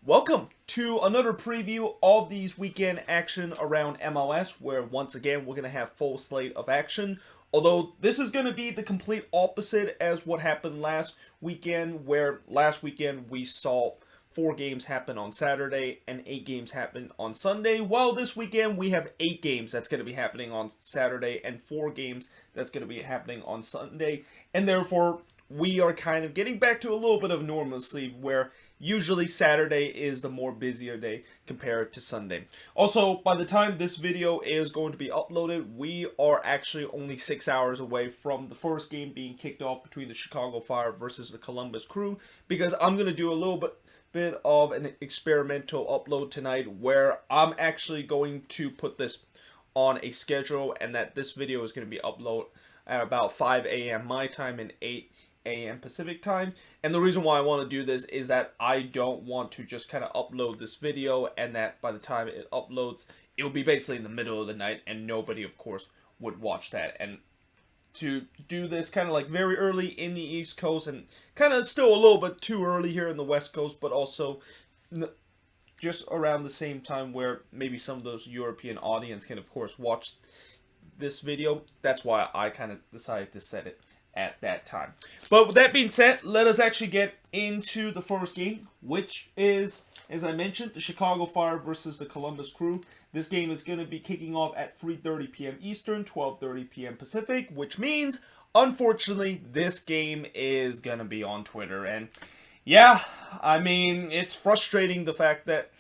Welcome to another preview of these weekend action around MLS, where once again we're going to have full slate of action. Although this is going to be the complete opposite as what happened last weekend, where last weekend we saw 4 games happen on Saturday and 8 games happen on Sunday. While this weekend we have 8 games that's going to be happening on Saturday and 4 games that's going to be happening on Sunday. And therefore, we are kind of getting back to a little bit of normalcy where usually Saturday is the more busier day compared to Sunday. Also, by the time this video is going to be uploaded, we are actually only 6 hours away from the first game being kicked off between the Chicago Fire versus the Columbus Crew, because I'm going to do a little bit of an experimental upload tonight where I'm actually going to put this on a schedule, and that this video is going to be uploaded at about 5 a.m. my time and 8 a.m. Pacific time. And the reason why I want to do this is that I don't want to just kind of upload this video and that by the time it uploads, it will be basically in the middle of the night and nobody, of course, would watch that. And to do this kind of like very early in the East Coast and kind of still a little bit too early here in the West Coast, but also just around the same time where maybe some of those European audience can, of course, watch this video. That's why I kind of decided to set it at that time. But with that being said, let us actually get into the first game, which is, as I mentioned, the Chicago Fire versus the Columbus Crew. This game is going to be kicking off at 3:30 p.m. Eastern, 12:30 p.m. Pacific, which means, unfortunately, this game is going to be on Twitter. And yeah, I mean, it's frustrating the fact that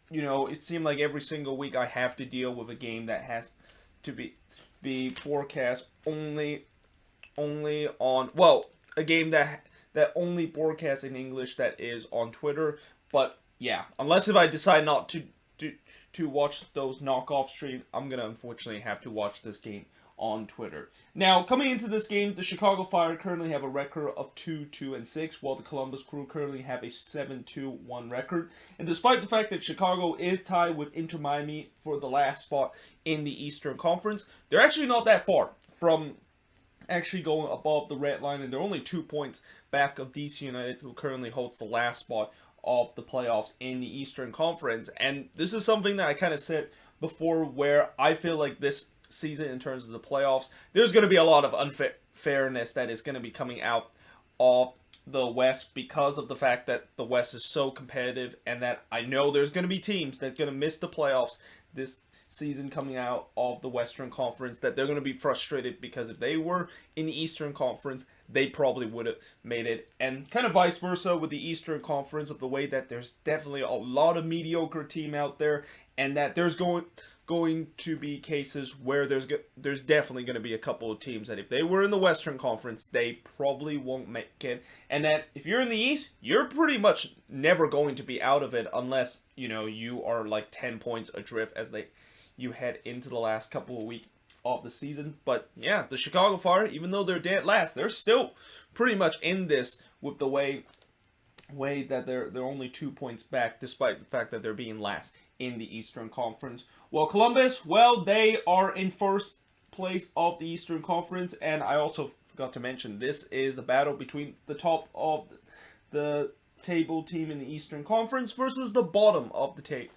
you know, it seemed like every single week I have to deal with a game that has to be broadcast only on, well, a game that only broadcasts in English that is on Twitter. But yeah, unless if I decide not to watch those knockoff streams, I'm gonna unfortunately have to watch this game on Twitter. Now, coming into this game, the Chicago Fire currently have a record of 2-2-6, while the Columbus Crew currently have a 7-2-1 record. And despite the fact that Chicago is tied with Inter Miami for the last spot in the Eastern Conference, they're actually not that far from actually going above the red line, and they're only 2 points back of DC United, who currently holds the last spot of the playoffs in the Eastern Conference. And this is something that I kind of said before, where I feel like this season, in terms of the playoffs, there's going to be a lot of unfairness that is going to be coming out of the West, because of the fact that the West is so competitive, and that I know there's going to be teams that are going to miss the playoffs this season coming out of the Western Conference, that they're going to be frustrated, because if they were in the Eastern Conference, they probably would have made it. And kind of vice versa with the Eastern Conference, of the way that there's definitely a lot of mediocre team out there, and that there's going to be cases where there's definitely going to be a couple of teams that if they were in the Western Conference, they probably won't make it. And that if you're in the East, you're pretty much never going to be out of it, unless, you know, you are like 10 points adrift as you head into the last couple of weeks of the season. But yeah, the Chicago Fire, even though they're dead last, they're still pretty much in this, with the way that they're only 2 points back, despite the fact that they're being last in the Eastern Conference. Well, Columbus, well, they are in first place of the Eastern Conference, and I also forgot to mention, this is a battle between the top of the table team in the Eastern Conference versus the bottom of the team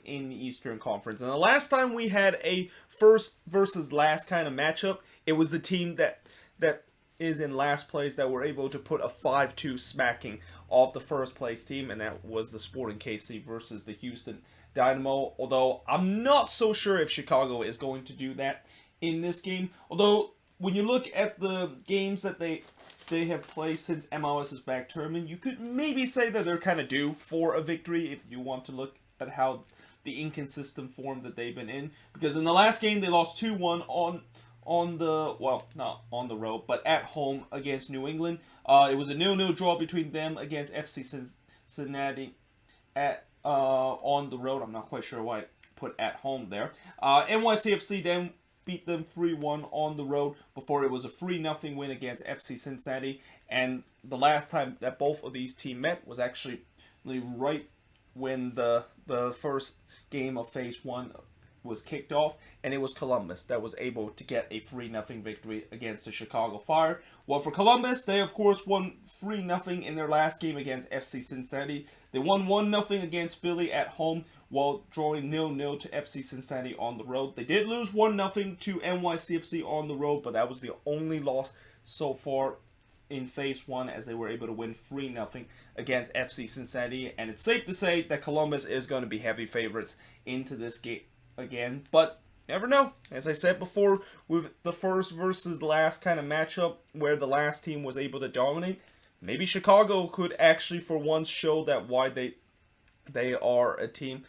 in the Eastern Conference. And the last time we had a first versus last kind of matchup, it was the team that is in last place that were able to put a 5-2 smacking of the first place team, and that was the Sporting KC versus the Houston Dynamo. Although I'm not so sure if Chicago is going to do that in this game. Although when you look at the games that they have played since MLS's back tournament, you could maybe say that they're kind of due for a victory if you want to look at how the inconsistent form that they've been in. Because in the last game, they lost 2-1 on the, well, not on the road, but at home against New England. It was a 0-0 draw between them against FC Cincinnati on the road. I'm not quite sure why I put at home there. NYCFC then beat them 3-1 on the road before it was a 3-0 win against FC Cincinnati. And the last time that both of these teams met was actually right when the first game of Phase 1 was kicked off, and it was Columbus that was able to get a 3-0 victory against the Chicago Fire. Well, for Columbus, they of course won 3-0 in their last game against FC Cincinnati. They won 1-0 against Philly at home, while drawing 0-0 to FC Cincinnati on the road. They did lose 1-0 to NYCFC on the road, but that was the only loss so far in Phase 1, as they were able to win 3-0 against FC Cincinnati. And it's safe to say that Columbus is going to be heavy favorites into this game again, but never know. As I said before, with the first versus last kind of matchup, where the last team was able to dominate, maybe Chicago could actually for once show that why they are a team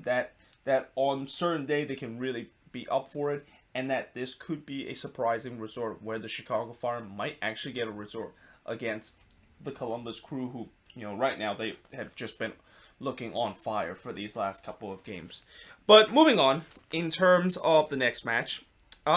that on certain day they can really be up for it, and that this could be a surprising result where the Chicago Fire might actually get a result against the Columbus Crew, who, you know, right now they have just been looking on fire for these last couple of games. But moving on, in terms of the next match,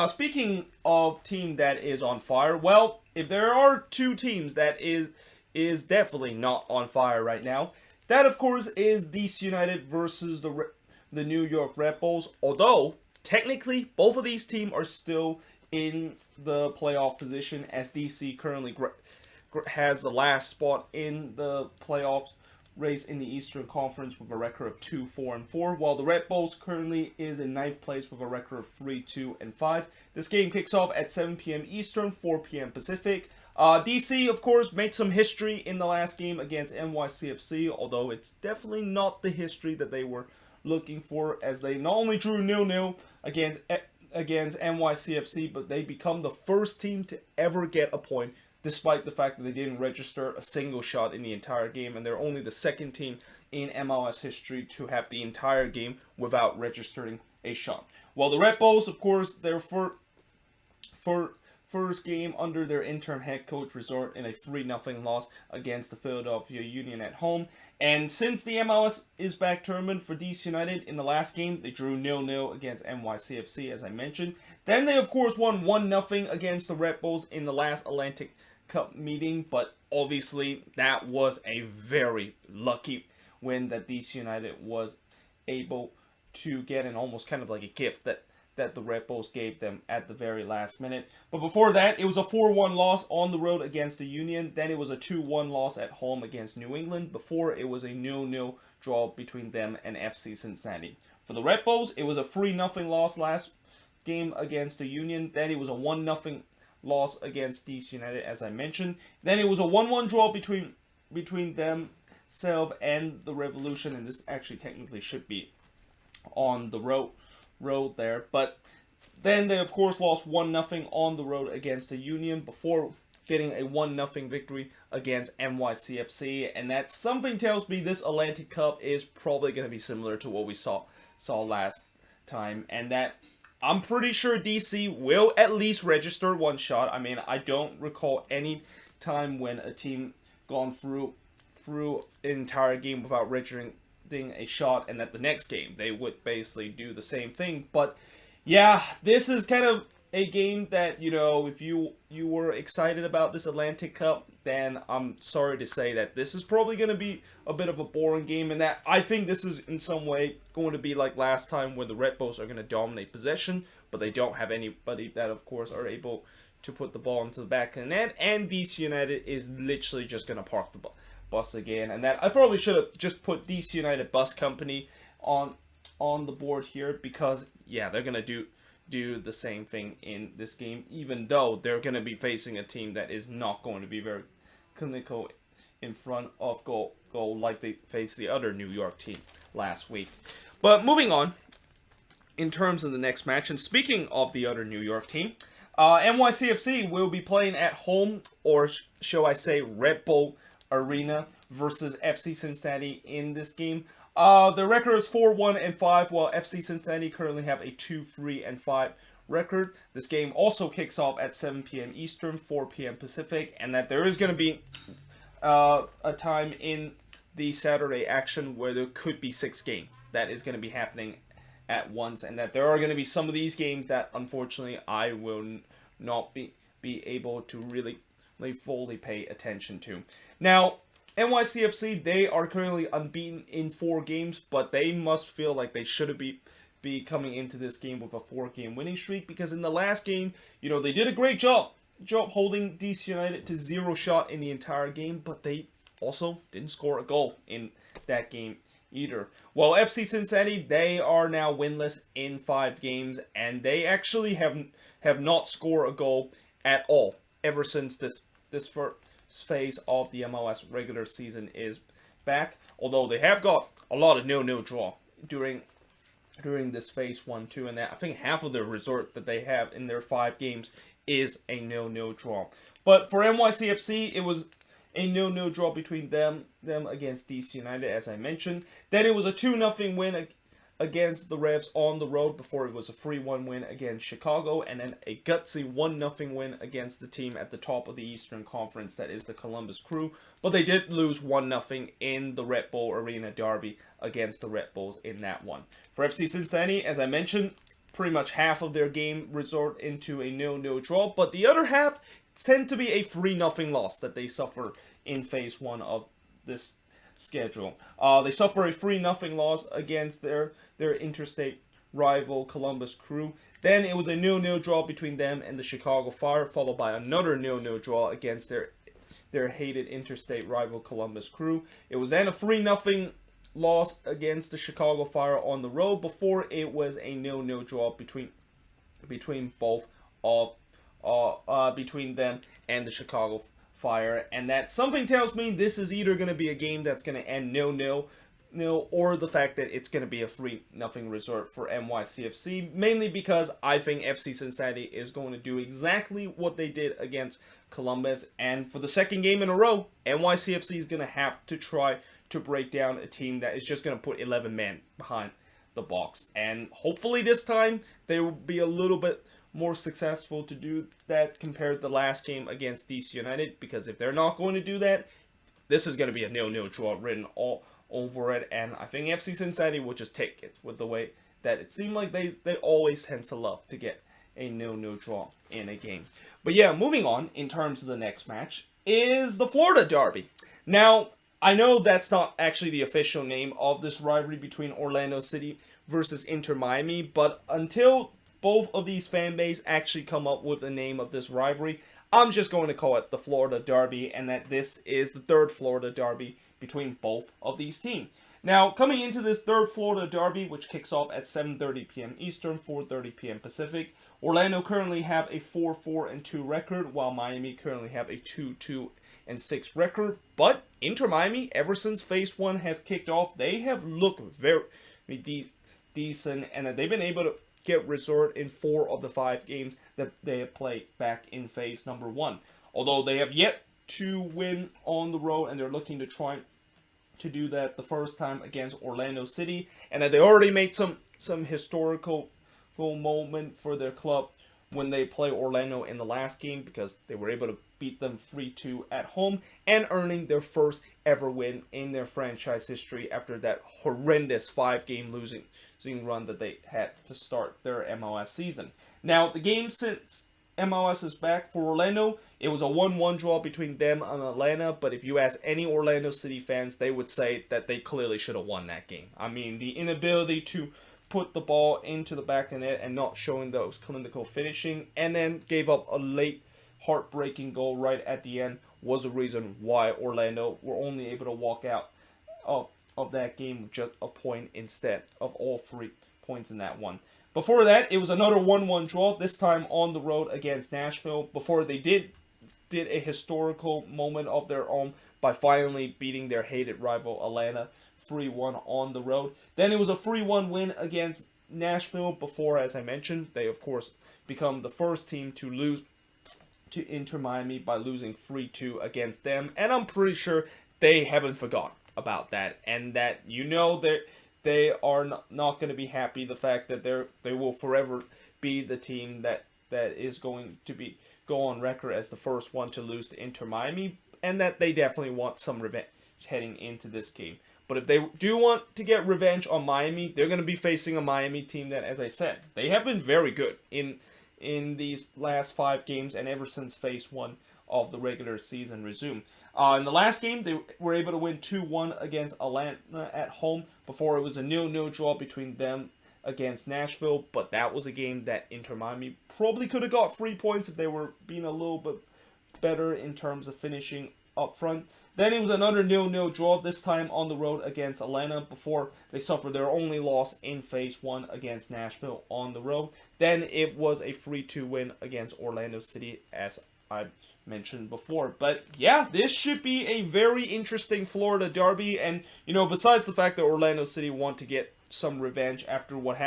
speaking of team that is on fire, well, if there are two teams that is definitely not on fire right now, that of course is DC United versus the New York Redbulls. Although technically both of these teams are still in the playoff position, as DC currently has the last spot in the playoffs race in the Eastern Conference with a record of 2-4-4, while the Redbulls currently is in 9th place with a record of 3-2-5. This game kicks off at 7 p.m. Eastern, 4 p.m. Pacific. DC, of course, made some history in the last game against NYCFC, although it's definitely not the history that they were looking for, as they not only drew 0-0 against NYCFC, but they become the first team to ever get a point, despite the fact that they didn't register a single shot in the entire game, and they're only the second team in MLS history to have the entire game without registering a shot. While the Redbulls, of course, their first game under their interim head coach result in a 3-0 loss against the Philadelphia Union at home. And since the MLS is back tournament for DC United, in the last game they drew 0-0 against NYCFC, as I mentioned. Then they of course won 1-0 against the Redbulls in the last Atlantic Cup meeting, but obviously that was a very lucky win that DC United was able to get, and almost kind of like a gift that the Redbulls gave them at the very last minute. But before that, it was a 4-1 loss on the road against the Union. Then it was a 2-1 loss at home against New England. Before, it was a 0-0 draw between them and FC Cincinnati. For the Redbulls, it was a 3-0 loss last game against the Union. Then it was a 1-0 loss against DC United, as I mentioned. Then it was a 1-1 draw between themselves and the Revolution, and this actually technically should be on the road there, but then they of course lost 1-0 on the road against the Union before getting a 1-0 victory against NYCFC, and that something tells me this Atlantic Cup is probably going to be similar to what we saw last time, and that I'm pretty sure DC will at least register one shot. I mean, I don't recall any time when a team gone through an entire game without registering a shot, and that the next game they would basically do the same thing. But yeah, this is kind of a game that, you know, if you were excited about this Atlantic Cup, then I'm sorry to say that this is probably going to be a bit of a boring game, and that I think this is in some way going to be like last time, where the Redbulls are going to dominate possession, but they don't have anybody that of course are able to put the ball into the back of the net, and DC United is literally just going to park the bus again. And that I probably should have just put DC United Bus Company on the board here, because yeah, they're gonna do the same thing in this game, even though they're gonna be facing a team that is not going to be very clinical in front of goal like they faced the other New York team last week. But moving on, in terms of the next match, and speaking of the other New York team, NYCFC will be playing at home, or shall I say Red Bull Arena, versus FC Cincinnati in this game. The record is 4-1-5, while FC Cincinnati currently have a 2-3-5 record. This game also kicks off at 7 p.m. Eastern, 4 p.m. Pacific, and that there is going to be a time in the Saturday action where there could be 6 games that is going to be happening at once, and that there are going to be some of these games that unfortunately I will not be able to really fully pay attention to. Now, NYCFC, they are currently unbeaten in 4 games, but they must feel like they should be be coming into this game with a 4-game winning streak, because in the last game, they did a great job holding DC United to 0 shot in the entire game, but they also didn't score a goal in that game either. Well, FC Cincinnati, they are now winless in 5 games, and they actually have not scored a goal at all ever since this first phase of the MLS regular season is back. Although they have got a lot of 0-0 draw during this phase 1-2, and I think half of the result that they have in their 5 games is a 0-0 draw. But for NYCFC, it was a 0-0 draw between them against DC United, as I mentioned. Then it was a 2-0 win against the Revs on the road before it was a 3-1 win against Chicago, and then a gutsy 1-0 win against the team at the top of the Eastern Conference, that is the Columbus Crew. But they did lose 1-0 in the Red Bull Arena derby against the Redbulls in that one. For FC Cincinnati, as I mentioned, pretty much half of their game resort into a 0-0 draw, but the other half tend to be a 3-0 loss that they suffer in phase 1 of this schedule. They suffer a 3-0 loss against their interstate rival Columbus Crew. Then it was a 0-0 draw between them and the Chicago Fire, followed by another 0-0 draw against their hated interstate rival Columbus Crew. It was then a 3-0 loss against the Chicago Fire on the road before it was a 0-0 draw between them and the Chicago Fire, and that something tells me this is either going to be a game that's going to end 0-0, or the fact that it's going to be a 3-0 result for NYCFC, mainly because I think FC Cincinnati is going to do exactly what they did against Columbus, and for the second game in a row, NYCFC is going to have to try to break down a team that is just going to put 11 men behind the box, and hopefully this time they will be a little bit more successful to do that compared to the last game against DC United, because if they're not going to do that, this is going to be a 0-0 draw written all over it, and I think FC Cincinnati will just take it with the way that it seemed like they always tend to love to get a 0-0 draw in a game. But yeah, moving on, in terms of the next match, is the Florida Derby. Now, I know that's not actually the official name of this rivalry between Orlando City versus Inter Miami, but until both of these fan bases actually come up with the name of this rivalry, I'm just going to call it the Florida Derby, and that this is the third Florida Derby between both of these teams. Now, coming into this third Florida Derby, which kicks off at 7:30 p.m. Eastern, 4:30 p.m. Pacific, Orlando currently have a 4-4-2 record, while Miami currently have a 2-2-6 record. But Inter Miami, ever since Phase 1 has kicked off, they have looked very decent, and they've been able to get result in 4 of the 5 games that they have played back in Phase number 1. Although they have yet to win on the road, and they're looking to try to do that the first time against Orlando City, and that they already made some historical moment for their club when they play Orlando in the last game, because they were able to beat them 3-2 at home and earning their first ever win in their franchise history after that horrendous 5-game losing run that they had to start their MLS season. Now, the game since MLS is back for Orlando, it was a 1-1 draw between them and Atlanta, but if you ask any Orlando City fans, they would say that they clearly should have won that game. I mean, the inability to put the ball into the back of the net and not showing those clinical finishing, and then gave up a late heartbreaking goal right at the end, was a reason why Orlando were only able to walk out of that game with just a point instead of all 3 points in that one. Before that, it was another 1-1 draw, this time on the road against Nashville, before they did a historical moment of their own by finally beating their hated rival Atlanta 3-1 on the road. Then it was a 3-1 win against Nashville before, as I mentioned, they of course become the first team to lose to Inter Miami by losing 3-2 against them, and I'm pretty sure they haven't forgotten about that, and that they are not going to be happy the fact that they will forever be the team that is going to go on record as the first one to lose to Inter Miami, and that they definitely want some revenge heading into this game. But if they do want to get revenge on Miami, they're going to be facing a Miami team that, as I said, they have been very good in these last 5 games and ever since Phase 1 of the regular season resumed. In the last game, they were able to win 2-1 against Atlanta at home before it was a 0-0 draw between them against Nashville, but that was a game that Inter Miami probably could have got 3 points if they were being a little bit better in terms of finishing up front. Then it was another 0-0 draw, this time on the road against Atlanta, before they suffered their only loss in Phase 1 against Nashville on the road. Then it was a 3-2 win against Orlando City, as I mentioned before. But yeah, this should be a very interesting Florida derby, and besides the fact that Orlando City want to get some revenge after what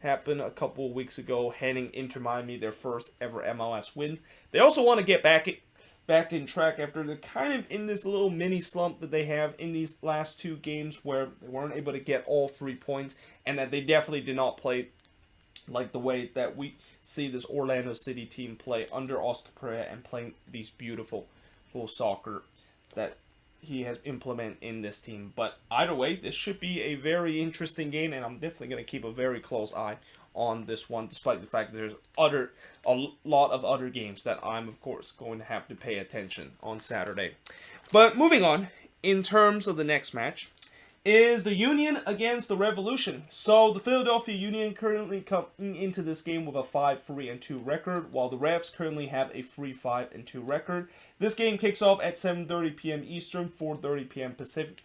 happened a couple of weeks ago, handing Inter Miami their first ever MLS win, they also want to get back in track after they're kind of in this little mini slump that they have in these last 2 games where they weren't able to get all 3 points, and that they definitely did not play like the way that we see this Orlando City team play under Oscar Pereira and playing these beautiful soccer that he has implemented in this team. But either way, this should be a very interesting game, and I'm definitely going to keep a very close eye on this one, despite the fact that there's a lot of other games that I'm, of course, going to have to pay attention on Saturday. But moving on, in terms of the next match, is the Union against the Revolution. So the Philadelphia Union currently coming into this game with a 5-3-2 record, while the Revs currently have a 3-5-2 record. This game kicks off at 7:30 p.m. Eastern, 4:30 p.m. Pacific,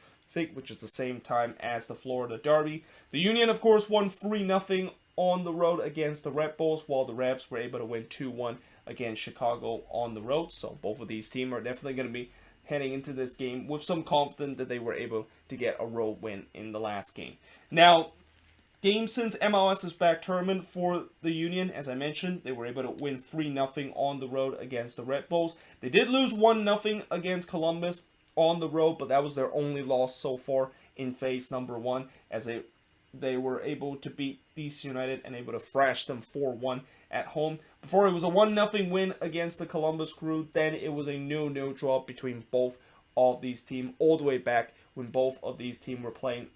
which is the same time as the Florida Derby. The Union, of course, won 3-0 on the road against the Redbulls, while the Revs were able to win 2-1 against Chicago on the road. So both of these teams are definitely going to be heading into this game with some confidence that they were able to get a road win in the last game. Now, game since MLS's back tournament for the Union, as I mentioned, they were able to win 3-0 on the road against the Redbulls. They did lose 1-0 against Columbus on the road, but that was their only loss so far in phase number 1, as they were able to beat DC United and able to thrash them 4-1 at home. Before it was a 1-0 win against the Columbus Crew, then it was a 0-0 draw between both of these teams, all the way back when both of these teams were playing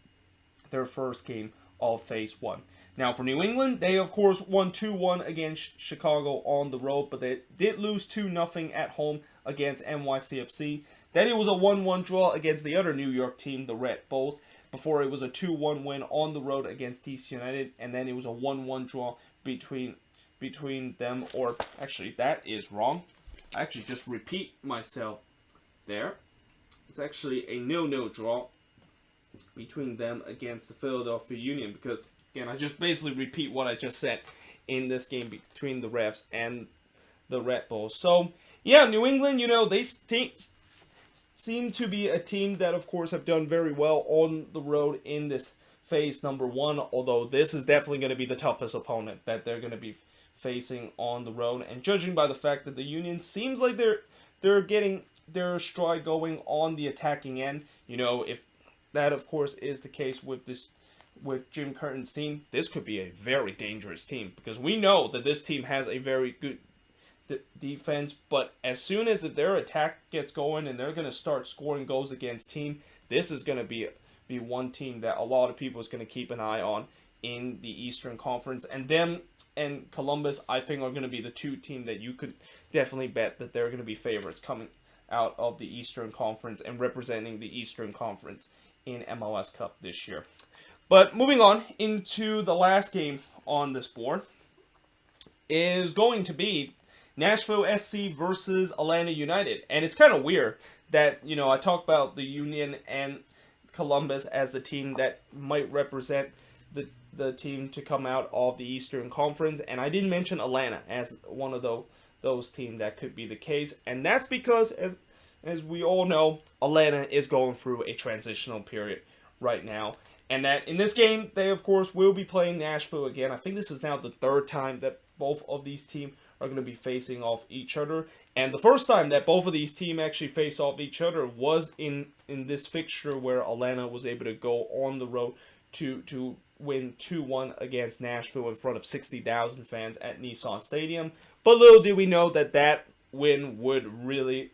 their first game of Phase 1. Now for New England, they of course won 2-1 against Chicago on the road, but they did lose 2-0 at home against NYCFC. Then it was a 1-1 draw against the other New York team, the Redbulls, before it was a 2-1 win on the road against DC United, and then it was a 1-1 draw between them, or actually that is wrong. I actually just repeat myself there. It's actually a 0-0 draw between them against the Philadelphia Union, because again, I just basically repeat what I just said in this game between the Revs and the Redbulls. So yeah, New England, they seem to be a team that, of course, have done very well on the road in this phase number 1, although this is definitely going to be the toughest opponent that they're going to be facing on the road. And judging by the fact that the Union seems like they're getting their stride going on the attacking end, if that, of course, is the case with Jim Curtin's team, this could be a very dangerous team, because we know that this team has a very good defense, but as soon as their attack gets going and they're going to start scoring goals against team, this is going to be one team that a lot of people is going to keep an eye on in the Eastern Conference. And them and Columbus, I think, are going to be the 2 teams that you could definitely bet that they're going to be favorites coming out of the Eastern Conference and representing the Eastern Conference in MLS Cup this year. But moving on into the last game on this board is going to be Nashville SC versus Atlanta United. And it's kind of weird that, I talk about the Union and Columbus as the team that might represent the team to come out of the Eastern Conference, and I didn't mention Atlanta as one of those teams that could be the case. And that's because, as we all know, Atlanta is going through a transitional period right now. And that in this game, they, of course, will be playing Nashville again. I think this is now the 3rd time that both of these teams are going to be facing off each other. And the first time that both of these teams actually face off each other was in this fixture, where Atlanta was able to go on the road to win 2-1 against Nashville in front of 60,000 fans at Nissan Stadium. But little did we know that win would really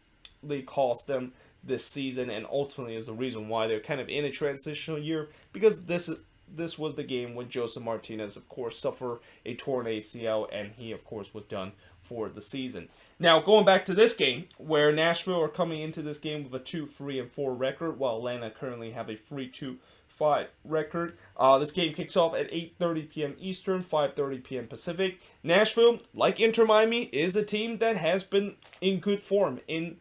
cost them this season, and ultimately is the reason why they're kind of in a transitional year, because this this was the game when Joseph Martinez, of course, suffered a torn ACL, and he, of course, was done for the season. Now, going back to this game, where Nashville are coming into this game with a 2-3-4 record, while Atlanta currently have a 3-2-5 record. This game kicks off at 8:30 p.m. Eastern, 5:30 p.m. Pacific. Nashville, like Inter Miami, is a team that has been in good form in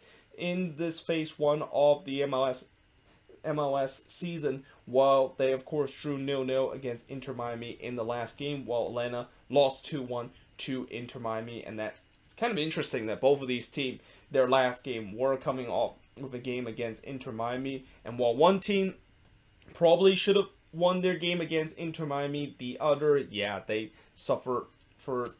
this phase one of the MLS season, while they, of course, drew 0-0 against Inter Miami in the last game, while Atlanta lost 2-1 to Inter Miami, and that it's kind of interesting that both of these teams, their last game, were coming off with a game against Inter Miami, and while one team probably should have won their game against Inter Miami, the other, yeah, they suffer for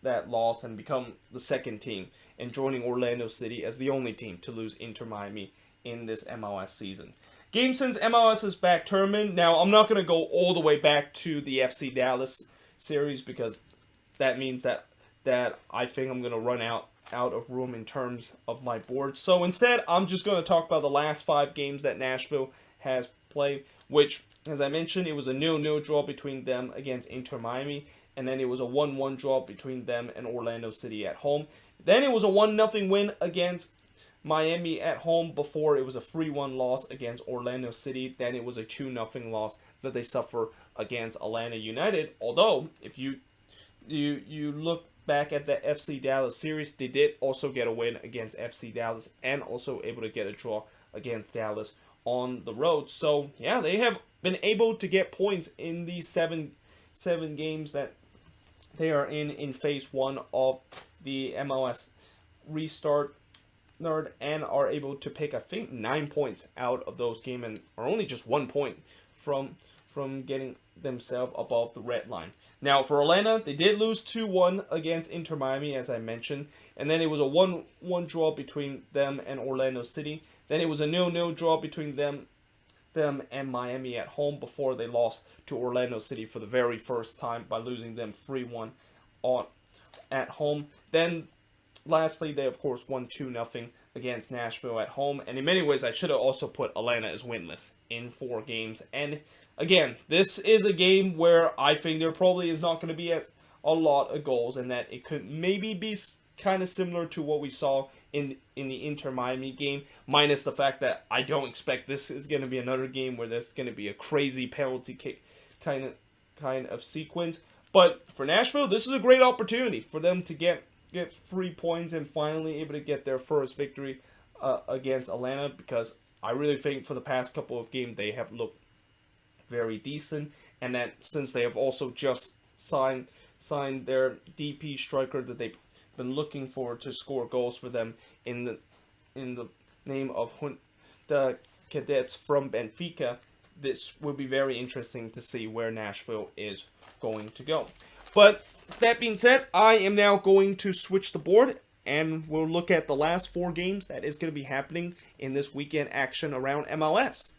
that loss and become the second team, and joining Orlando City as the only team to lose Inter Miami in this MLS season. Game since MLS's back tournament. Now, I'm not going to go all the way back to the FC Dallas series because that means that I think I'm going to run out of room in terms of my board. So instead, I'm just going to talk about the last 5 games that Nashville has played, which, as I mentioned, it was a 0-0 draw between them against Inter Miami, and then it was a 1-1 draw between them and Orlando City at home. Then it was a 1-0 win against Miami at home before it was a 3-1 loss against Orlando City. Then it was a 2-0 loss that they suffer against Atlanta United. Although, if you look back at the FC Dallas series, they did also get a win against FC Dallas and also able to get a draw against Dallas on the road. So, yeah, they have been able to get points in these seven games that they are in phase one of the MLS restart, and are able to pick, I think, 9 points out of those games, and are only just 1 point from getting themselves above the red line. Now, for Atlanta, they did lose 2-1 against Inter Miami, as I mentioned, and then it was a 1-1 draw between them and Orlando City. Then it was a 0-0 draw between them and Miami at home before they lost to Orlando City for the very first time by losing them 3-1 at home. Then, lastly, they, of course, won 2-0 against Nashville at home. And in many ways, I should have also put Atlanta as winless in 4 games. And again, this is a game where I think there probably is not going to be a lot of goals, and that it could maybe be kind of similar to what we saw in the Inter Miami game, minus the fact that I don't expect this is going to be another game where there's going to be a crazy penalty kick kind of sequence. But for Nashville, this is a great opportunity for them to get 3 points and finally able to get their first victory against Atlanta, because I really think for the past couple of games they have looked very decent, and that since they have also just signed their DP striker that they've been looking for to score goals for them in the name of the cadets from Benfica, this will be very interesting to see where Nashville is going to go. But that being said, I am now going to switch the board, and we'll look at the last 4 games that is going to be happening in this weekend action around MLS.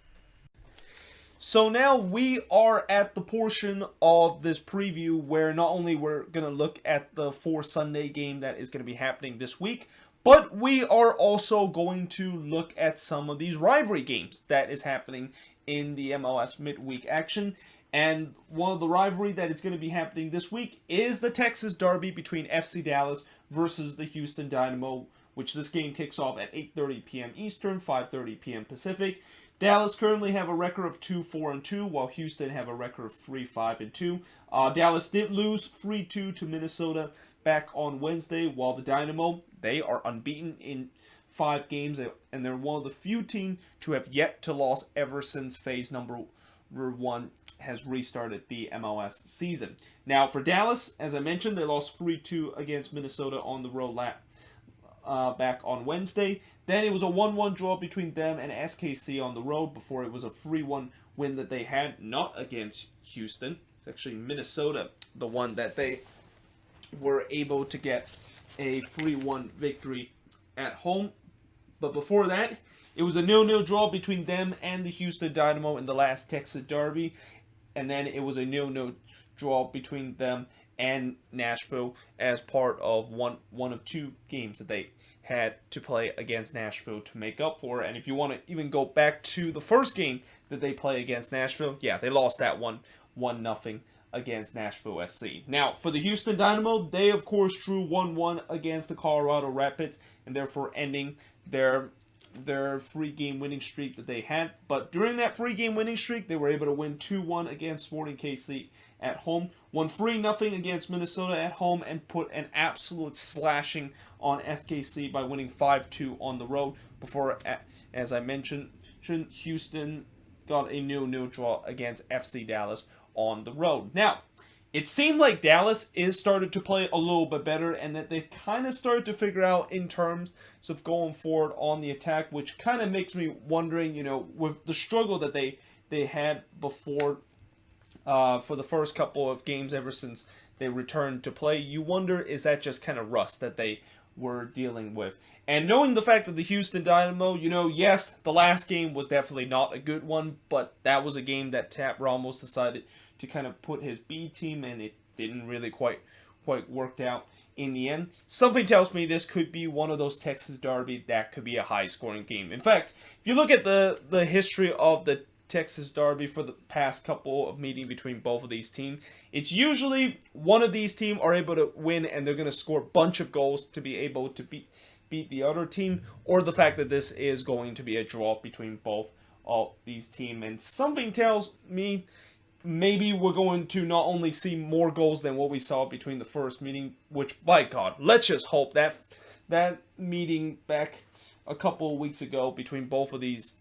So now we are at the portion of this preview where not only we're going to look at the 4 Sunday game that is going to be happening this week, but we are also going to look at some of these rivalry games that is happening in the MLS midweek action. And one of the rivalry that is going to be happening this week is the Texas Derby between FC Dallas versus the Houston Dynamo, which this game kicks off at 8:30 p.m. Eastern, 5:30 p.m. Pacific. Dallas currently have a record of 2-4-2, while Houston have a record of 3-5-2. Dallas did lose 3-2 to Minnesota back on Wednesday, while the Dynamo, they are unbeaten in 5 games, and they're one of the few teams to have yet to lose ever since phase number 1 has restarted the MLS season. Now, for Dallas, as I mentioned, they lost 3-2 against Minnesota on the road back on Wednesday. Then it was a 1-1 draw between them and SKC on the road before it was a 3-1 win that they had, not against Houston. It's actually Minnesota, the one that they were able to get a 3-1 victory at home. But before that, it was a 0-0 draw between them and the Houston Dynamo in the last Texas Derby. And then it was a 0-0 draw between them and Nashville as part of one of 2 games that they had to play against Nashville to make up for it. And if you want to even go back to the first game that they play against Nashville, yeah, they lost that one 1-0 against Nashville SC. Now, for the Houston Dynamo, they of course drew 1-1 against the Colorado Rapids, and therefore ending their 3-game winning streak that they had. But during that 3-game winning streak, they were able to win 2-1 against Sporting KC at home, won 3-0 against Minnesota at home, and put an absolute slashing on SKC by winning 5-2 on the road. Before, as I mentioned, Houston got a 0-0 draw against FC Dallas on the road. Now, it seemed like Dallas is started to play a little bit better, and that they kind of started to figure out in terms of going forward on the attack, which kind of makes me wondering, with the struggle that they had before for the first couple of games ever since they returned to play, you wonder, is that just kind of rust that they were dealing with? And knowing the fact that the Houston Dynamo, yes, the last game was definitely not a good one, but that was a game that Tab Ramos decided to kind of put his B team, and it didn't really quite worked out in the end. Something tells me this could be one of those Texas Derby that could be a high-scoring game. In fact, if you look at the history of the Texas Derby for the past couple of meetings between both of these teams, it's usually one of these teams are able to win, and they're going to score a bunch of goals to be able to beat the other team, or the fact that this is going to be a draw between both of these teams. And something tells me maybe we're going to not only see more goals than what we saw between the first meeting, which, by God, let's just hope that meeting back a couple of weeks ago between both of these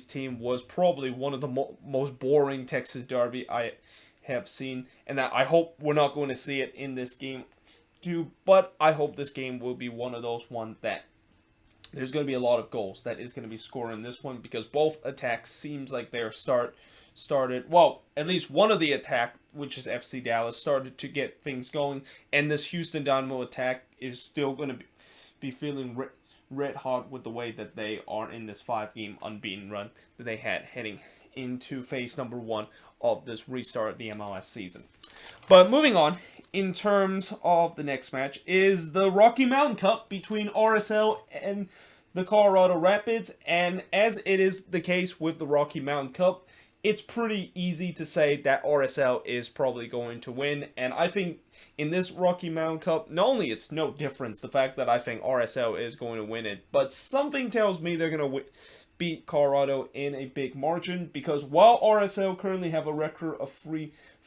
teams was probably one of the most boring Texas Derby I have seen, and that I hope we're not going to see it in this game too, but I hope this game will be one of those ones that there's going to be a lot of goals that is going to be scored in this one, because both attacks seems like they're started, well, at least one of the attack, which is FC Dallas, started to get things going, and this Houston Dynamo attack is still going to be feeling red hot with the way that they are in this 5-game unbeaten run that they had heading into phase number 1 of this restart of the MLS season. But moving on, in terms of the next match, is the Rocky Mountain Cup between RSL and the Colorado Rapids, and as it is the case with the Rocky Mountain Cup, it's pretty easy to say that RSL is probably going to win. And I think in this Rocky Mountain Cup, not only it's no difference the fact that I think RSL is going to win it, but something tells me they're going to beat Colorado in a big margin, because while RSL currently have a record of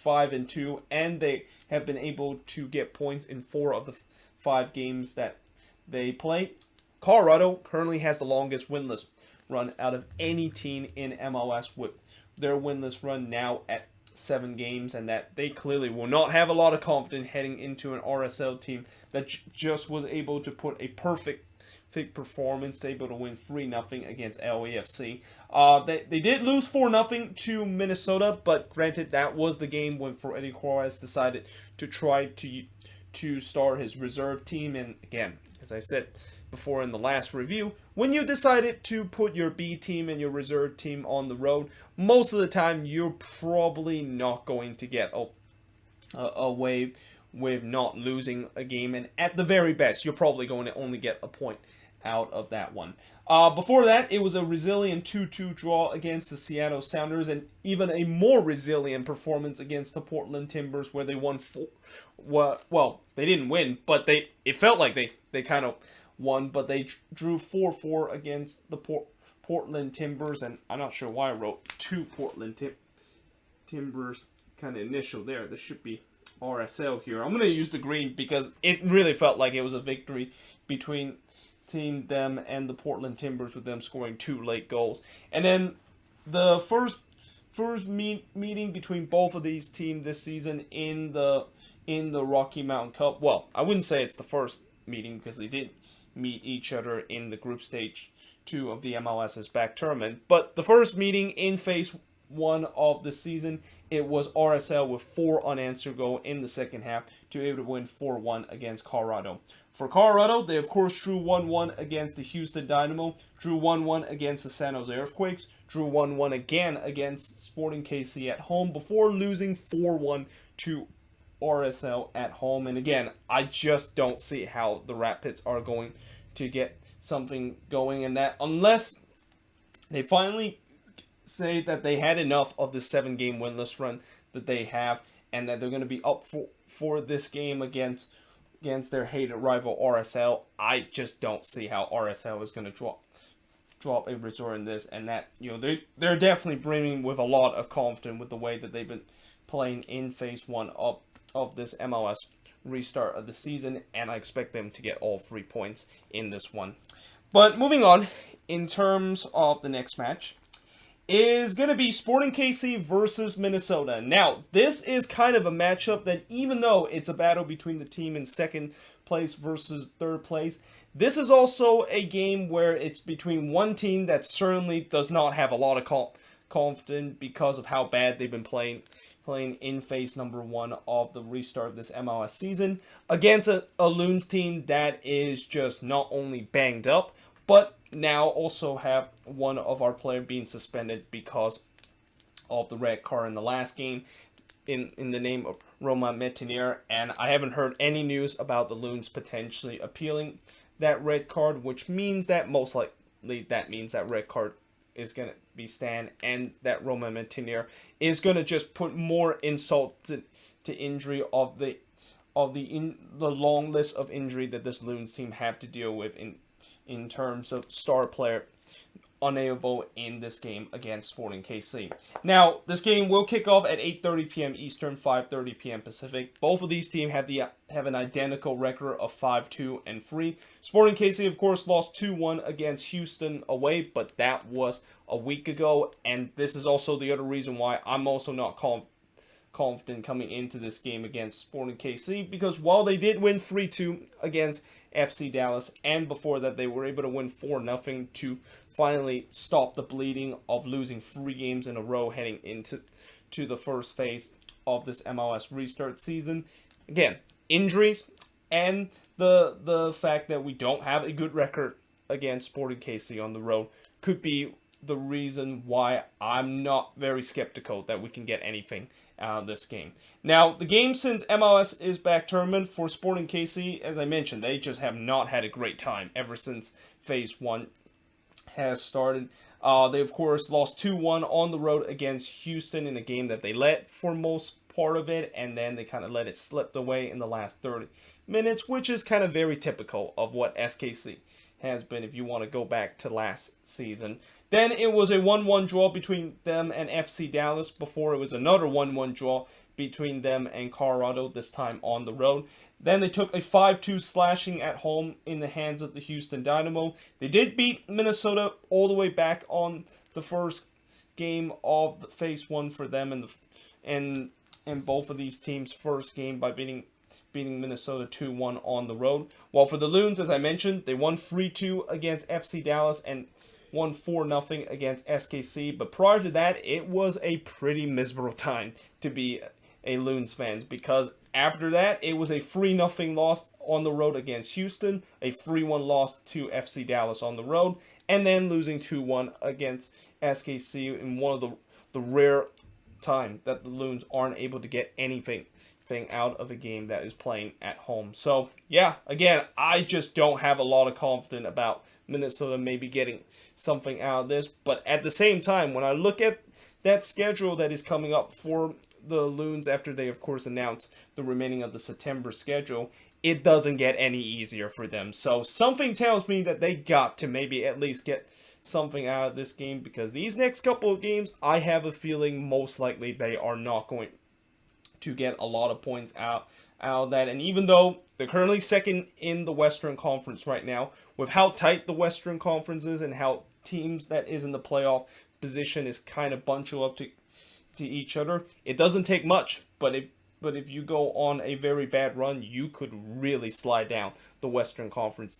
3-5-2, and they have been able to get points in 4 of the 5 games that they play, Colorado currently has the longest winless run out of any team in MLS, with their winless run now at 7 games, and that they clearly will not have a lot of confidence heading into an RSL team that just was able to put a perfect performance, able to win 3-0 against LAFC. They did lose 4-0 to Minnesota, but granted, that was the game when Freddy Juarez decided to try to start his reserve team. And again, as I said before in the last review, when you decided to put your B team and your reserve team on the road, most of the time you're probably not going to get away with not losing a game, and at the very best, you're probably going to only get a point out of that one. Before that, it was a resilient 2-2 draw against the Seattle Sounders, and even a more resilient performance against the Portland Timbers, where they won well, they didn't win, but it felt like they kind of won, but they drew 4-4 against the Portland Timbers, and I'm not sure why I wrote 2 Portland Timbers kind of initial there. This should be RSL here. I'm going to use the green because it really felt like it was a victory between them and the Portland Timbers, with them scoring 2 late goals. And then the first meeting between both of these teams this season in the Rocky Mountain Cup. Well, I wouldn't say it's the first meeting, because they did meet each other in the group stage 2 of the MLS's back tournament. But the first meeting in phase 1 of the season, it was RSL with 4 unanswered goals in the second half to be able to win 4-1 against Colorado. For Colorado, they of course drew 1-1 against the Houston Dynamo, drew 1-1 against the San Jose Earthquakes, drew 1-1 again against Sporting KC at home, before losing 4-1 to RSL at home. And again, I just don't see how the Rapids are going to get something going, and that unless they finally say that they had enough of this 7-game winless run that they have, and that they're going to be up for this game against their hated rival RSL. I just don't see how RSL is going to drop a result in this, and that, you know, they're definitely bringing with a lot of confidence with the way that they've been playing in phase 1 of this MLS restart of the season, and I expect them to get all 3 points in this one. But moving on, in terms of the next match, is going to be Sporting KC versus Minnesota. Now, this is kind of a matchup that, even though it's a battle between the team in second place versus third place, this is also a game where it's between one team that certainly does not have a lot of confidence because of how bad they've been playing in phase number 1 of the restart of this MLS season, against a Loons team that is just not only banged up, but now also have one of our players being suspended because of the red card in the last game in the name of Romain Métanire, and I haven't heard any news about the Loons potentially appealing that red card, which means that most likely that means that red card is going to be stand, and that Romain Métanire is going to just put more insult to injury of the long list of injury that this Loons team have to deal with in terms of star player unable in this game against Sporting KC. Now, this game will kick off at 8:30 p.m. Eastern, 5:30 p.m. Pacific. Both of these teams have an identical record of 5-2 and 3. Sporting KC, of course, lost 2-1 against Houston away, but that was a week ago, and this is also the other reason why I'm also not confident coming into this game against Sporting KC, because while they did win 3-2 against FC Dallas, and before that they were able to win 4-0 to finally stop the bleeding of losing 3 games in a row heading into the first phase of this MLS restart season. Again, injuries and the fact that we don't have a good record against Sporting KC on the road could be the reason why I'm not very skeptical that we can get anything out of this game. Now, the game, since MLS is back tournament for Sporting KC, as I mentioned, they just have not had a great time ever since phase 1 has started. They, of course, lost 2-1 on the road against Houston in a game that they led for most part of it, and then they kind of let it slip away in the last 30 minutes, which is kind of very typical of what SKC has been if you want to go back to last season. Then it was a 1-1 draw between them and FC Dallas before it was another 1-1 draw between them and Colorado, this time on the road. Then they took a 5-2 slashing at home in the hands of the Houston Dynamo. They did beat Minnesota all the way back on the first game of phase 1 for them, and both of these teams' first game by beating Minnesota 2-1 on the road. While for the Loons, as I mentioned, they won 3-2 against FC Dallas and won 4-0 against SKC. But prior to that, it was a pretty miserable time to be a Loons fan, because after that, it was a 3-0 loss on the road against Houston, a 3-1 loss to FC Dallas on the road, and then losing 2-1 against SKC in one of the rare time that the Loons aren't able to get anything out of a game that is playing at home. So, yeah, again, I just don't have a lot of confidence about Minnesota maybe getting something out of this. But at the same time, when I look at that schedule that is coming up for the Loons after they, of course, announce the remaining of the September schedule, it doesn't get any easier for them. So something tells me that they got to maybe at least get something out of this game, because these next couple of games, I have a feeling most likely they are not going to get a lot of points out of that. And even though they're currently second in the Western Conference right now, with how tight the Western Conference is and how teams that is in the playoff position is kind of bunching up to each other, it doesn't take much. But if you go on a very bad run, you could really slide down the Western Conference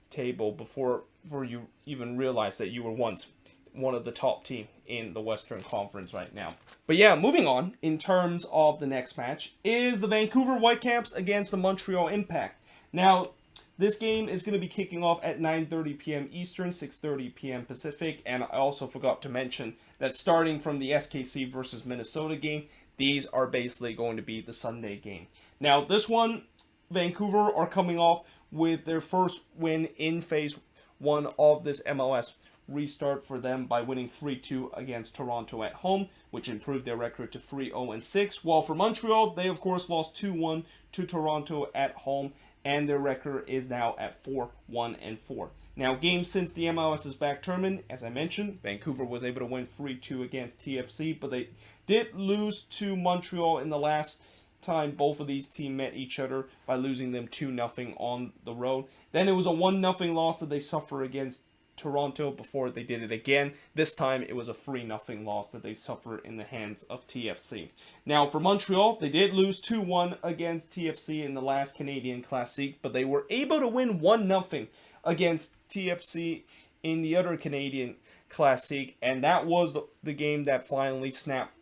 table before you even realize that you were once one of the top team in the Western Conference right now. But yeah, moving on, in terms of the next match, is the Vancouver Whitecaps against the Montreal Impact. Now, this game is going to be kicking off at 9:30 p.m. Eastern, 6:30 p.m. Pacific, and I also forgot to mention that starting from the SKC versus Minnesota game, these are basically going to be the Sunday game. Now, this one, Vancouver are coming off with their first win in phase one of this MLS restart for them by winning 3-2 against Toronto at home, which improved their record to 3-0-6. While for Montreal, they of course lost 2-1 to Toronto at home, and their record is now at 4-1-4. Now, games since the MLS's back tournament, as I mentioned, Vancouver was able to win 3-2 against TFC, but they did lose to Montreal in the last time both of these teams met each other by losing them 2-0 on the road. Then it was a 1-0 loss that they suffered against Toronto before they did it again. This time it was a 3-0 loss that they suffered in the hands of TFC. Now for Montreal, they did lose 2-1 against TFC in the last Canadian Classique, but they were able to win 1-0 against TFC in the other Canadian Classique, and that was the game that finally snapped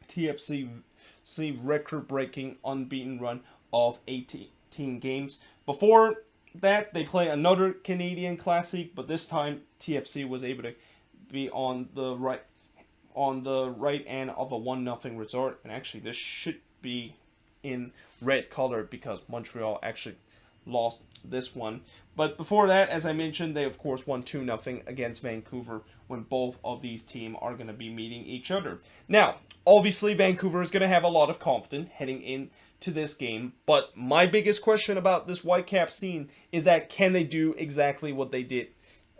TFC's record-breaking unbeaten run of 18 games. Before that, they play another Canadian Classic, but this time TFC was able to be on the right end of a 1-0 result. And actually, this should be in red color because Montreal actually lost this one. But before that, as I mentioned, they of course won 2-0 against Vancouver when both of these teams are going to be meeting each other. Now, obviously, Vancouver is going to have a lot of confidence heading into this game, but my biggest question about this Whitecaps scene is that can they do exactly what they did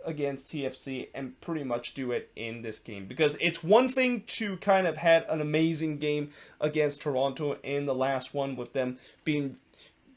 against TFC and pretty much do it in this game? Because it's one thing to kind of had an amazing game against Toronto in the last one with them being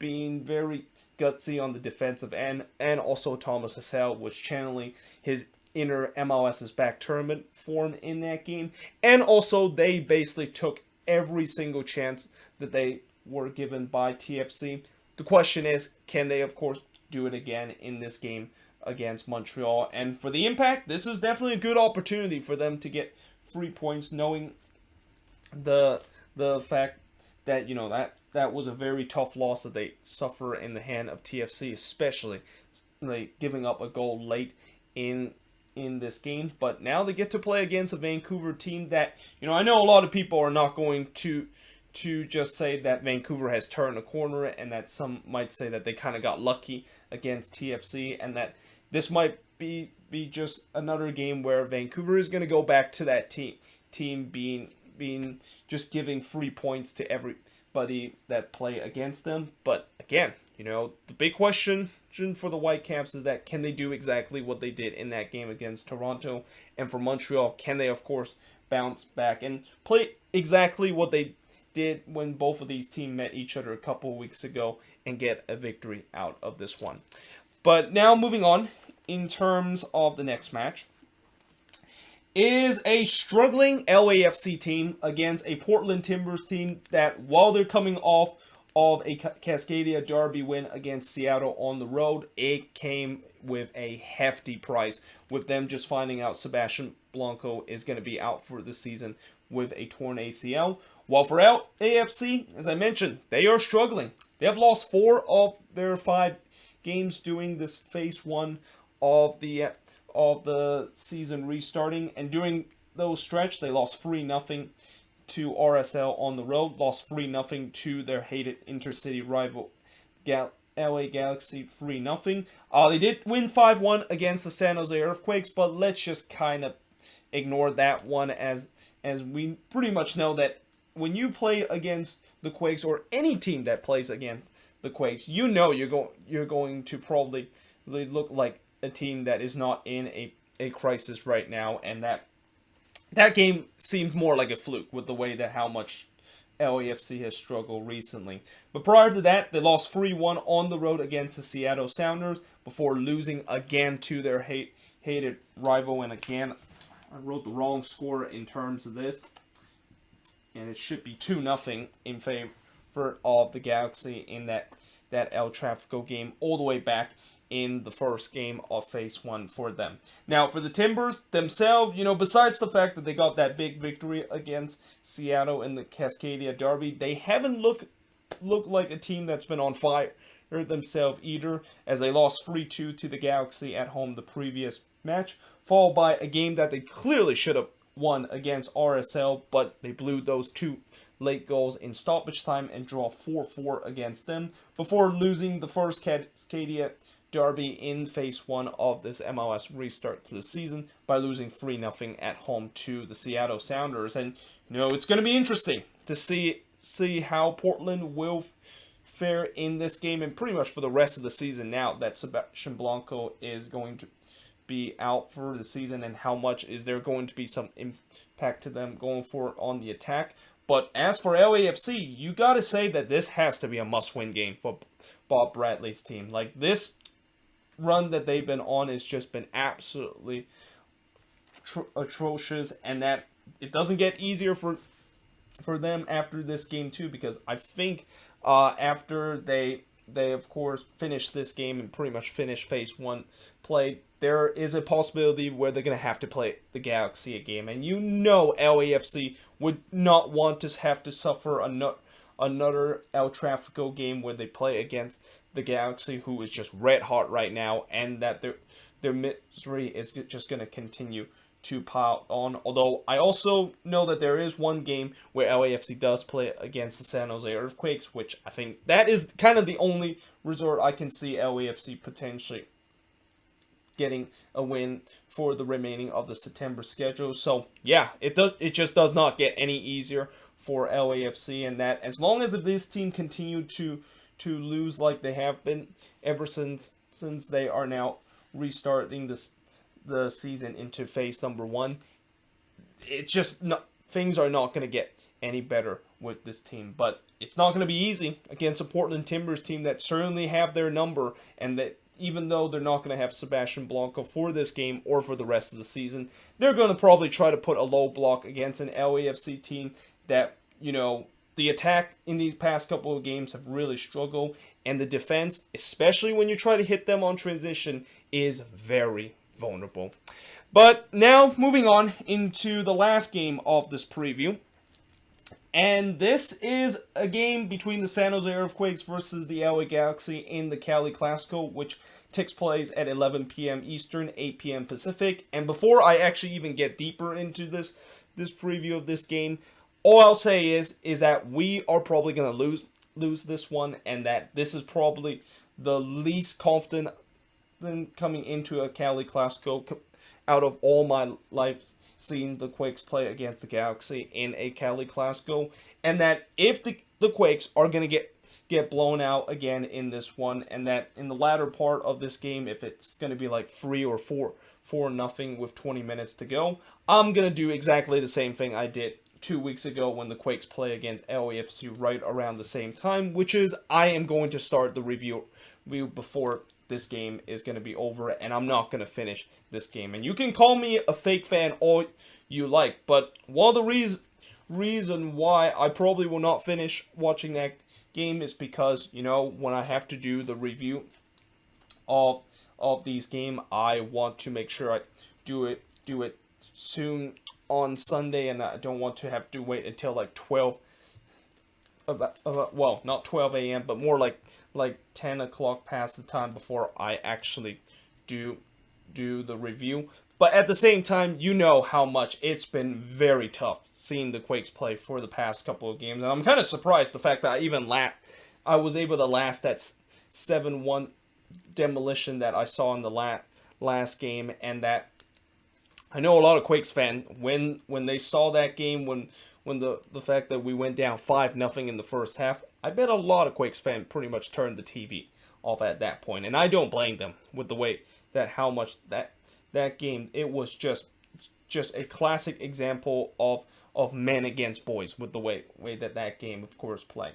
very gutsy on the defensive end, and also Thomas Hassel was channeling his inner MLS's back tournament form in that game, and also they basically took every single chance that they were given by TFC. The question is, can they of course do it again in this game against Montreal? And for the Impact, this is definitely a good opportunity for them to get 3 points, knowing the fact that, you know, that was a very tough loss that they suffer in the hand of TFC, especially like giving up a goal late in this game. But now they get to play against a Vancouver team that, you know, I know a lot of people are not going to just say that Vancouver has turned a corner, and that some might say that they kind of got lucky against TFC, and that this might be just another game where Vancouver is going to go back to that team being just giving 3 points to everybody that play against them. But again, you know, the big question for the Whitecaps is that can they do exactly what they did in that game against Toronto? And for Montreal, can they of course bounce back and play exactly what they did when both of these teams met each other a couple of weeks ago and get a victory out of this one? But now moving on, in terms of the next match, is a struggling LAFC team against a Portland Timbers team that, while they're coming off of a Cascadia Derby win against Seattle on the road, it came with a hefty price, with them just finding out Sebastian Blanco is going to be out for the season with a torn ACL. While for LAFC, as I mentioned, they are struggling. They have lost 4 of their 5 games during this phase 1 of the season restarting, and during those stretch, they lost 3-0 to RSL on the road, lost 3-0 to their hated intercity rival LA Galaxy 3-0. They did win 5-1 against the San Jose Earthquakes, but let's just kind of ignore that one, as we pretty much know that when you play against the Quakes, or any team that plays against the Quakes, you know you're going to probably look like a team that is not in a crisis right now, and that game seemed more like a fluke with the way that how much LAFC has struggled recently. But prior to that, they lost 3-1 on the road against the Seattle Sounders before losing again to their hated rival. And again, I wrote the wrong score in terms of this, and it should be 2-0 in favor of the Galaxy in that El Tráfico game all the way back in the first game of phase 1 for them. Now, for the Timbers themselves, you know, besides the fact that they got that big victory against Seattle in the Cascadia Derby, they haven't looked like a team that's been on fire themselves either, as they lost 3-2 to the Galaxy at home the previous match, followed by a game that they clearly should have won against RSL, but they blew those 2 late goals in stoppage time and draw 4-4 against them before losing the first Cascadia derby in phase 1 of this MLS restart to the season by losing 3-0 at home to the Seattle Sounders. And it's going to be interesting to see how Portland will fare in this game and pretty much for the rest of the season now that Sebastian Blanco is going to be out for the season, and how much is there going to be some impact to them going forward on the attack. But as for LAFC, you got to say that this has to be a must-win game for Bob Bradley's team. Like, this run that they've been on has just been absolutely atrocious, and that it doesn't get easier for them after this game too, because I think after they of course finish this game and pretty much finish phase 1 play, there is a possibility where they're going to have to play the Galaxy a game, and LAFC would not want to have to suffer another El Tráfico game where they play against the Galaxy, who is just red hot right now, and that their misery is just going to continue to pile on. Although I also know that there is one game where LAFC does play against the San Jose Earthquakes, which I think that is kind of the only resort I can see LAFC potentially getting a win for the remaining of the September schedule. So yeah, it just does not get any easier for LAFC, and that as long as this team continue to lose like they have been ever since they are now restarting the season into phase number 1, it's just not, things are not going to get any better with this team. But it's not going to be easy against a Portland Timbers team that certainly have their number, and that even though they're not going to have Sebastian Blanco for this game or for the rest of the season, they're going to probably try to put a low block against an LAFC team that, the attack in these past couple of games have really struggled, and the defense, especially when you try to hit them on transition, is very vulnerable. But now, moving on into the last game of this preview. And this is a game between the San Jose Earthquakes versus the LA Galaxy in the Cali Clasico, which takes place at 11 p.m. Eastern, 8 p.m. Pacific. And before I actually even get deeper into this preview of this game, all I'll say is that we are probably going to lose this one, and that this is probably the least confident coming into a Cali Clasico out of all my life seeing the Quakes play against the Galaxy in a Cali Clasico, and that if the Quakes are going to get blown out again in this one, and that in the latter part of this game, if it's going to be like 3 or 4-0 with 20 minutes to go, I'm going to do exactly the same thing I did 2 weeks ago when the Quakes play against LAFC right around the same time, which is I am going to start the review before this game is going to be over, and I'm not going to finish this game. And you can call me a fake fan all you like, but one of the reason why I probably will not finish watching that game is because, when I have to do the review of these games, I want to make sure I do it soon on Sunday, and I don't want to have to wait until like 12, not 12 a.m., but more like 10 o'clock past the time before I actually do the review. But at the same time, how much it's been very tough seeing the Quakes play for the past couple of games, and I'm kind of surprised the fact that I was able to last that 7-1 demolition that I saw in the last game, and that I know a lot of Quakes fans, when they saw that game, when the fact that we went down 5-0 in the first half, I bet a lot of Quakes fans pretty much turned the TV off at that point, and I don't blame them with the way that how much that game, it was just a classic example of men against boys with the way that game, of course, played.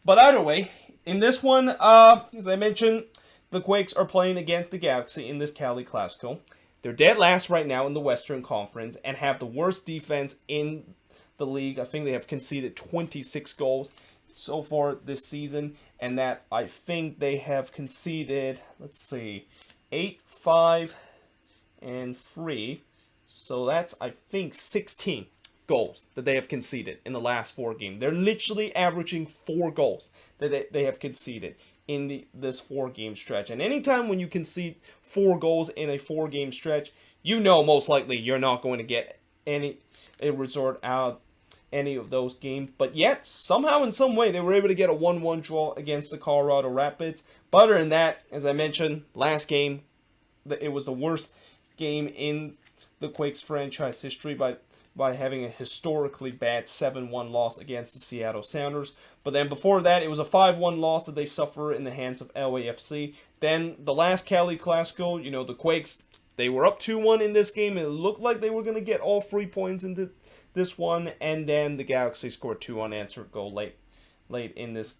But either way, in this one, as I mentioned, the Quakes are playing against the Galaxy in this Cali Clasico. They're dead last right now in the Western Conference and have the worst defense in the league. I think they have conceded 26 goals so far this season, and that I think they have conceded, 8, 5, and 3. So that's, I think, 16 goals that they have conceded in the last 4 games. They're literally averaging 4 goals that they have conceded in this 4-game stretch. And anytime when you concede 4 goals in a 4-game stretch, most likely you're not going to get a result out any of those games. But yet, somehow in some way, they were able to get a 1-1 draw against the Colorado Rapids. But other than that, as I mentioned, last game, it was the worst game in the Quakes franchise history by having a historically bad 7-1 loss against the Seattle Sounders. But then before that, it was a 5-1 loss that they suffer in the hands of LAFC. Then the last Cali Clasico, the Quakes, they were up 2-1 in this game. It looked like they were going to get all 3 points into this one. And then the Galaxy scored 2 unanswered goals late in this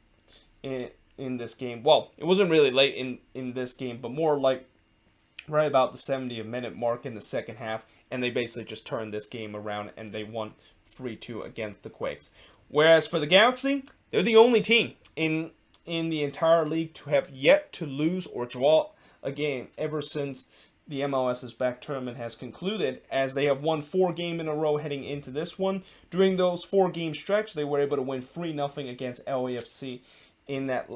game. Well, it wasn't really late in this game, but more like right about the 70th minute mark in the second half. And they basically just turned this game around and they won 3-2 against the Quakes. Whereas for the Galaxy, they're the only team in the entire league to have yet to lose or draw a game ever since the MLS's back tournament has concluded, as they have won 4 games in a row heading into this one. During those 4-game stretch, they were able to win 3-0 against LAFC in that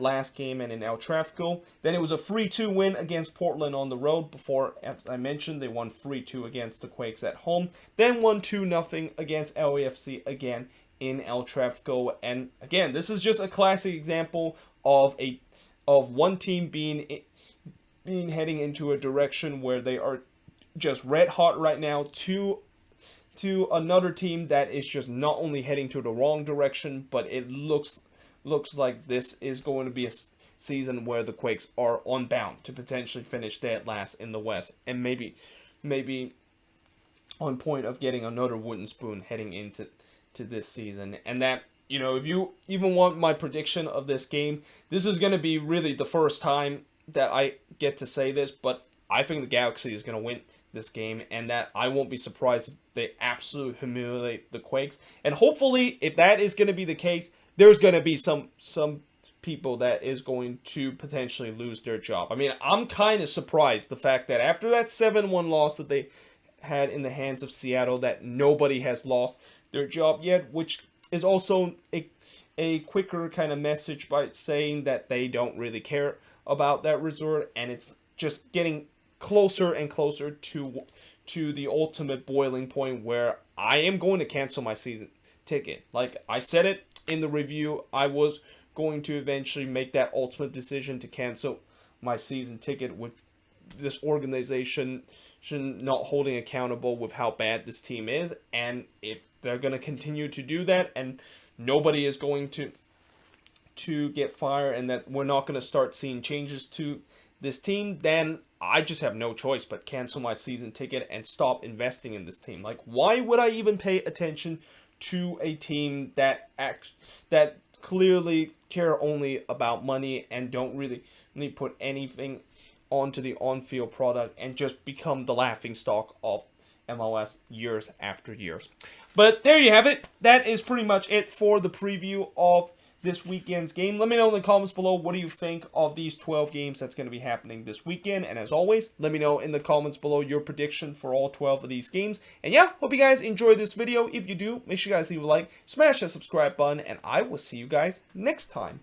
last game and in El Tráfico. Then it was a 3-2 win against Portland on the road. Before, as I mentioned, they won 3-2 against the Quakes at home. Then won 2-0 against LAFC again in El Tráfico. And again, this is just a classic example of one team being heading into a direction where they are just red hot right now to another team that is just not only heading to the wrong direction, but it looks like this is going to be a season where the Quakes are on bound to potentially finish dead last in the West, and maybe on point of getting another wooden spoon heading into this season. And that, if you even want my prediction of this game, this is going to be really the first time that I get to say this, but I think the Galaxy is going to win this game, and that I won't be surprised if they absolutely humiliate the Quakes. And hopefully, if that is going to be the case, there's going to be some people that is going to potentially lose their job. I mean, I'm kind of surprised the fact that after that 7-1 loss that they had in the hands of Seattle, that nobody has lost their job yet, which is also a quicker kind of message by saying that they don't really care about that resort, and it's just getting closer and closer to the ultimate boiling point where I am going to cancel my season ticket. Like I said it in the review, I was going to eventually make that ultimate decision to cancel my season ticket, with this organization not holding accountable with how bad this team is. And if they're going to continue to do that and nobody is going to get fired, and that we're not going to start seeing changes to this team, then I just have no choice but cancel my season ticket and stop investing in this team. Like, why would I even pay attention to a team that clearly care only about money and don't really put anything onto the on-field product, and just become the laughingstock of MLS years after years? But there you have it. That is pretty much it for the preview of this weekend's game. Let me know in the comments below, what do you think of these 12 games that's going to be happening this weekend? And as always, let me know in the comments below your prediction for all 12 of these games. And yeah, hope you guys enjoyed this video. If you do, make sure you guys leave a like, smash that subscribe button, and I will see you guys next time.